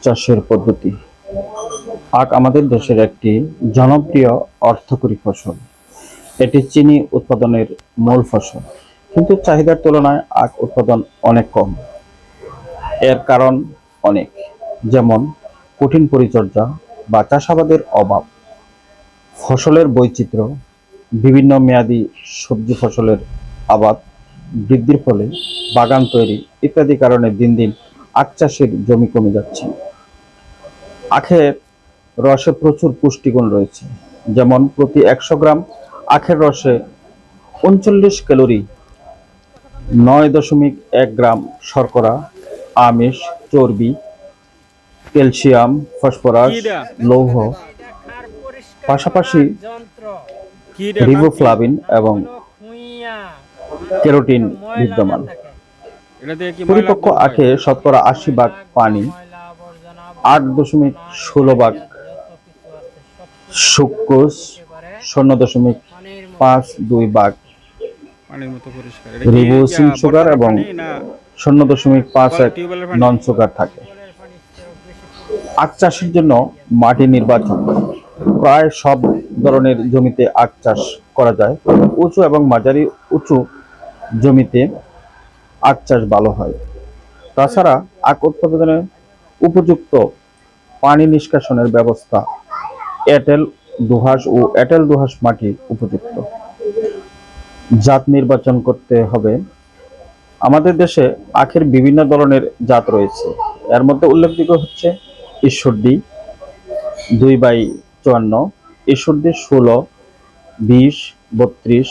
চাষের পদ্ধতি। আখ আমাদের দেশের একটি জনপ্রিয় অর্থকরী ফসল। এটি চিনি উৎপাদনের মূল ফসল, কিন্তু চাহিদার তুলনায় আখ উৎপাদন অনেক কম। এর কারণ অনেক, যেমন কঠিন পরিচর্যা বা চাষাবাদের অভাব, ফসলের বৈচিত্র্য, বিভিন্ন মেয়াদী সবজি ফসলের আবাদ বৃদ্ধির ফলে বাগান তৈরি ইত্যাদি কারণে দিন দিন আখ চাষের জমি কমে যাচ্ছে। আখের রসে প্রচুর পুষ্টিগুণ রয়েছে, যেমন প্রতি 100 গ্রাম আখের রসে 39 ক্যালোরি, 9.1 গ্রাম শর্করা, আমিষ, চর্বি, ক্যালসিয়াম, ফসফরাস, লৌহ, পাশাপাশি রিবোফ্লাভিন এবং ক্যারোটিন বিদ্যমান। পরিপক্ক আখে শতকরা 80 ভাগ পানি, 8.16 ভাগ সুক্রোজ, 0.52 ভাগ রিবোসিন সুগার এবং 0.51 নন সুগার থাকে। আখ চাষের জন্য মাটি নির্বাচন। প্রায় সব ধরনের জমিতে আখ চাষ করা যায়। উঁচু এবং মাঝারি উঁচু জমিতে আখ চাষ ভালো হয়। তাছাড়া আখ উৎপাদনের উপযুক্ত পানি নিষ্কাশনের ব্যবস্থা, এঁটেল দোআঁশ ও এঁটেল দোআঁশ মাটি উপযুক্ত। জাত নির্বাচন করতে হবে। আমাদের দেশে আখের বিভিন্ন ধরনের জাত রয়েছে। এর মধ্যে উল্লেখযোগ্য হচ্ছে ঈশ্বরদী 2/54, ঈশ্বরদী 16, 20, 32,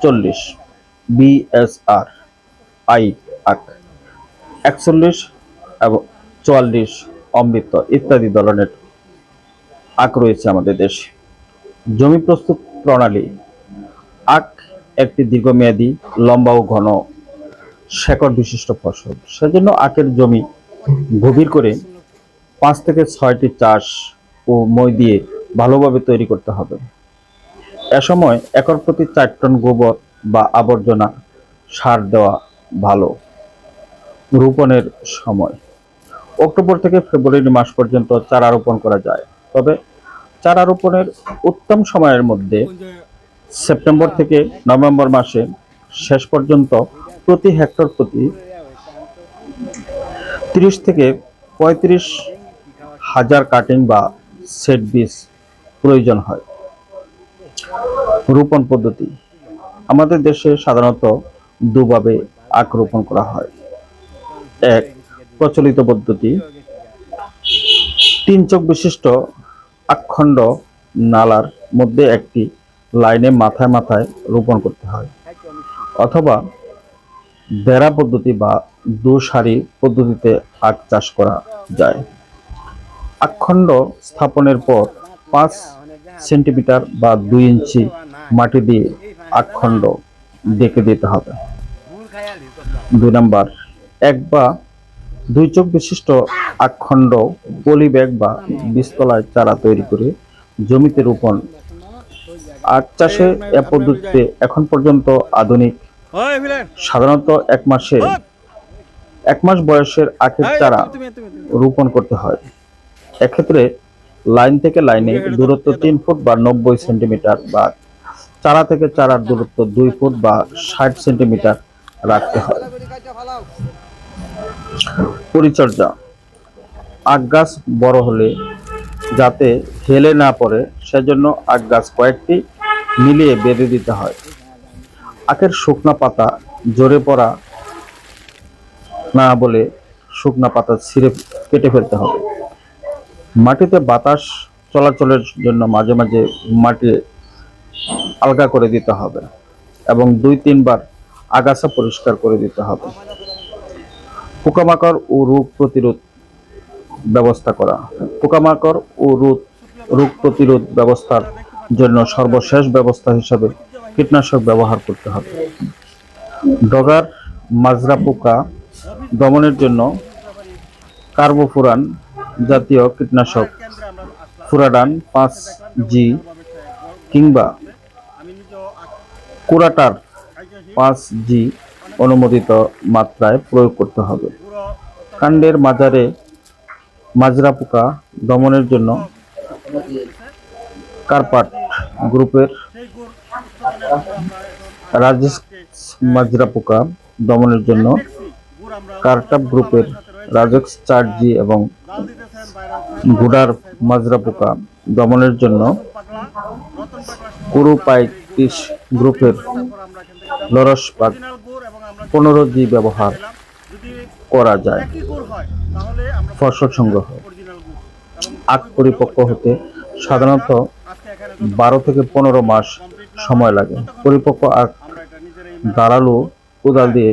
40, BSR আই আখ 41 এবং 44 অমৃত ইত্যাদি ধরনের আখ রয়েছে আমাদের দেশে। জমি প্রস্তুত প্রণালী। আখ একটি দীর্ঘমেয়াদী, লম্বা ও ঘন শেকড় বিশিষ্ট ফসল। সেজন্য আখের জমি গভীর করে 5 থেকে 6টি চাষ ও মই দিয়ে ভালোভাবে তৈরি করতে হবে। এ সময় একর প্রতি 4 টন গোবর বা আবর্জনা সার দেওয়া ভালো। রোপণের সময় অক্টোবর থেকে ফেব্রুয়ারি মাস পর্যন্ত চারা রোপণ করা যায়, তবে চারা রোপণের উত্তম সময়ের মধ্যে সেপ্টেম্বর থেকে নভেম্বর মাসে শেষ পর্যন্ত প্রতি হেক্টর প্রতি 30 থেকে 35 হাজার কাটিং বা সেট বীজ প্রয়োজন হয়। রোপণ পদ্ধতি। আমাদের দেশে সাধারণত দুভাবে আখ রোপণ করা হয়। এক, প্রচলিত পদ্ধতি, 3 চোখ বিশিষ্ট আখখণ্ড নালার মধ্যে একটি লাইনে মাথায় মাথায় রোপণ করতে হয়, অথবা বেড়া পদ্ধতি বা দু-সারি পদ্ধতিতে আখ চাষ করা যায়। আখখণ্ড স্থাপনের পর 5 সেন্টিমিটার বা 2 ইঞ্চি মাটি দিয়ে আখখণ্ড ডেকে দিতে হবে। 2 নাম্বার, 1 বা 2 চোখ বিশিষ্ট আখখণ্ড পলি ব্যাগ বা বীজতলায় চারা তৈরি করে জমিতে রোপণ। আখ চাষে এ পদ্ধতিতে এখন পর্যন্ত আধুনিক। সাধারণত 1 মাস বয়সের আখের চারা রোপণ করতে হয়। এক্ষেত্রে লাইন থেকে লাইনে দূরত্ব 3 ফুট বা 90 সেন্টিমিটার বা চারা থেকে চারার দূরত্ব 2 ফুট বা 60 সেন্টিমিটার রাখতে হয়। পরিচর্যা। আখ গাছ বড় হলে যাতে হেলে না পড়ে, সেজন্য আখ গাছ কয়েকটি মিলিয়ে বেঁধে দিতে হয়। আখের শুকনা পাতা ঝরে পড়া না বলে শুকনা পাতা ছিঁড়ে কেটে ফেলতে হবে। মাটিতে বাতাস চলাচলের জন্য মাঝে মাঝে মাটি আলগা করে দিতে হবে এবং 2-3 বার আগাছা পরিষ্কার করে দিতে হবে। পোকামাকড় ও রোগ প্রতিরোধ ব্যবস্থা করা। পোকামাকড় ও রোগ প্রতিরোধ ব্যবস্থার জন্য সর্বশেষ ব্যবস্থা হিসাবে কীটনাশক ব্যবহার করতে হবে। ডগার মাজরা পোকা দমনের জন্য কার্বোফুরান জাতীয় কীটনাশক ফুরাডান 5G কিংবা কুরাটার 5G অনুমোদিত মাত্রায় প্রয়োগ করতে হবে। কাণ্ডের মাঝারে মাজরা পোকা দমনের জন্য কার্পাট গ্রুপের রাজেক্স, মাজরা পোকা দমনের জন্য কার্টাপ গ্রুপের রাজেক্স 4G এবং গুডার মাজরা পোকা দমনের জন্য কুরুপাইটিস গ্রুপের লরসবাগ 15G ব্যবহার করা যায়। ফসল সংগ্রহ। আখ পরিপক্ব হতে সাধারণত 12 থেকে 15 মাস সময় লাগে। পরিপক্ব আখ ধারালো কোদাল দিয়ে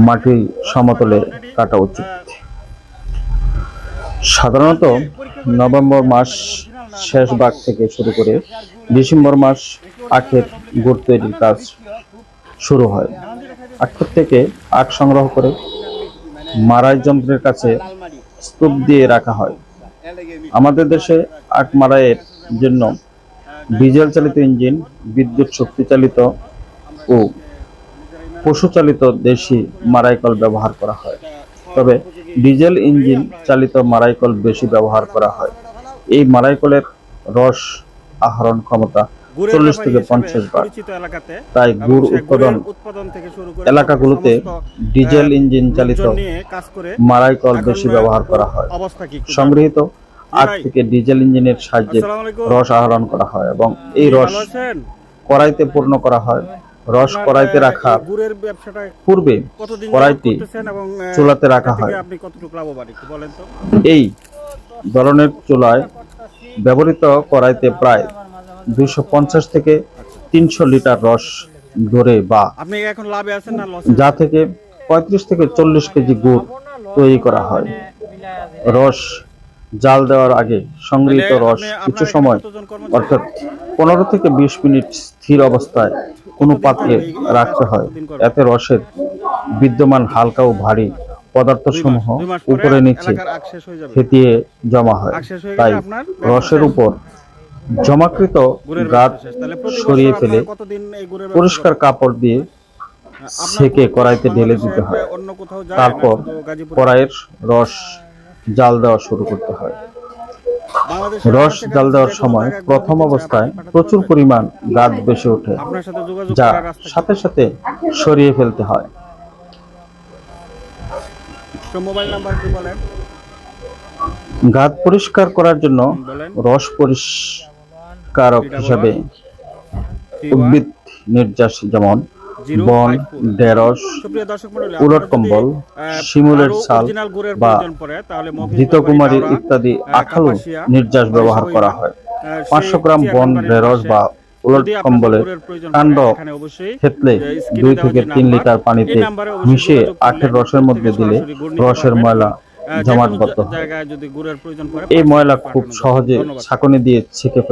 মাটি সমতলে কাটা উচিত। সাধারণত নভেম্বর মাস শেষ ভাগ থেকে শুরু করে ডিসেম্বর মাস আখের গুড় তৈরির কাজ শুরু হয়। আখ থেকে আখ সংগ্রহ করে মাড়াই যন্ত্রের কাছে স্তূপ দিয়ে রাখা হয়। আমাদের দেশে আখ মাড়াইয়ের জন্য ডিজেল চালিত ইঞ্জিন, বিদ্যুৎ শক্তি চালিত ও পশু চালিত দেশি মাড়াইকল ব্যবহার করা হয়। তবে ডিজেল ইঞ্জিন চালিত মাড়াইকল বেশি ব্যবহার করা হয়। এই মাড়াইকলের রস আহরণ ক্ষমতা 40 থেকে 50 বার। তাই গুড় উৎপাদন এলাকাগুলোতে ডিজেল ইঞ্জিন চালিত মাড়াইকল বেশি ব্যবহার করা হয়। সংগৃহীত আখ থেকে ডিজেল ইঞ্জিনের সাহায্যে রস আহরণ করা হয় এবং এই রস কড়াইতে পূর্ণ করা হয়। রস কড়াইতে রাখা পূর্বে কড়াইটি চুলাতে রাখা হয়। এই ধরনের চুলায় ব্যবহৃত কড়াইতে প্রায় 250 থেকে 300 লিটার রস ধরে বা যা থেকে 35 থেকে 40 কেজি গুড় তৈরি করা হয়। রস জাল দেওয়ার আগে সংগৃহীত রস কিছু সময় অর্থাৎ 15 থেকে 20 মিনিট স্থির অবস্থায় কোনো পাত্রে রাখতে হয়। এতে রসের বিদ্যমান হালকা ও ভারী পদার্থসমূহ উপরে নিচে ফেটিয়ে জমা হয়। তাই রসের উপর জমাকৃত গাদ সরিয়ে ফেলে পরিষ্কার কাপড় দিয়ে সেকে কড়াইতে ঢেলে দিতে হয়। তারপর কড়াইয়ের রস জাল দেওয়া শুরু করতে হয়। রস জাল দেওয়ার সময় প্রথম অবস্থায় প্রচুর পরিমাণ গাদ ভেসে ওঠে, যা সাথে সাথে সরিয়ে ফেলতে হয়। গাদ পরিষ্কার করার জন্য রস পরিষ্কারক হিসাবে উদ্ভিদ নির্যাস যেমন বন, ঢেঁড়স, উলট কম্বল, শিমুলের ছাল বা ঘৃতকুমারী ইত্যাদি আঠালো নির্যাস ব্যবহার করা হয়। 500 গ্রাম বন, ঢেঁড়স বা উলট কম্বলের কাণ্ড থেতলে 2 থেকে 3 লিটার পানিতে মিশিয়ে আখের রসের মধ্যে দিলে রসের ময়লা জমাটবদ্ধ হয়। এই ময়লা খুব সহজে ছাঁকনি দিয়ে ছেঁকে